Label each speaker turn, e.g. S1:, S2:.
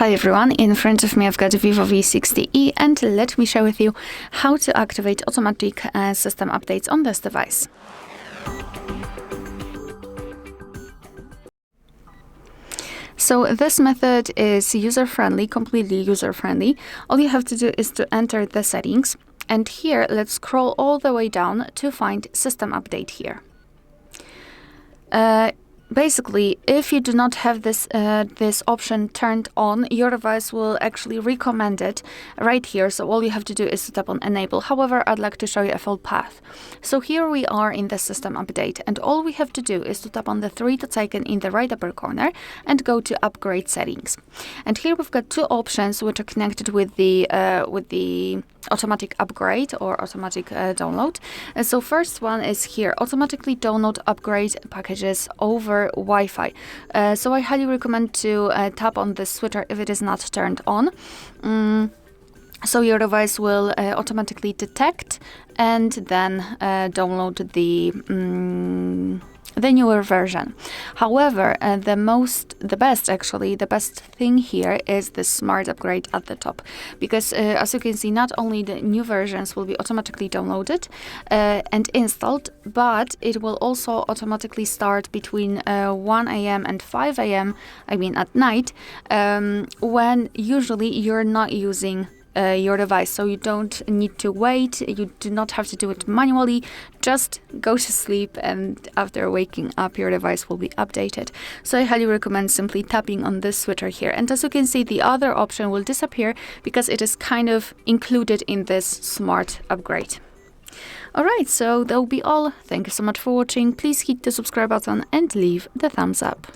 S1: Hi everyone, in front of me I've got VIVO V60E and let me share with you how to activate automatic system updates on this device. So this method is user-friendly, completely user-friendly. All you have to do is to enter the settings, and here let's scroll all the way down to find system update here. Basically, if you do not have this option turned on, your device will actually recommend it right here. So all you have to do is to tap on enable. However, I'd like to show you a full path. So here we are in the system update, and all we have to do is to tap on the three dots icon in the right upper corner and go to upgrade settings. And here we've got two options which are connected with the automatic upgrade or automatic download. So first one is here, automatically download upgrade packages over Wi-Fi. So I highly recommend to tap on this switcher if it is not turned on. So your device will automatically detect and then download the newer version. However, the best thing here is the smart upgrade at the top, because as you can see, not only the new versions will be automatically downloaded and installed, but it will also automatically start between 1 a.m. and 5 a.m. I mean at night, when usually you're not using your device, so you don't need to wait, you do not have to do it manually, just go to sleep and after waking up your device will be updated. So I highly recommend simply tapping on this switcher here, and as you can see, the other option will disappear because it is kind of included in this smart upgrade. Alright, so that will be all. Thank you so much for watching. Please hit the subscribe button and leave the thumbs up.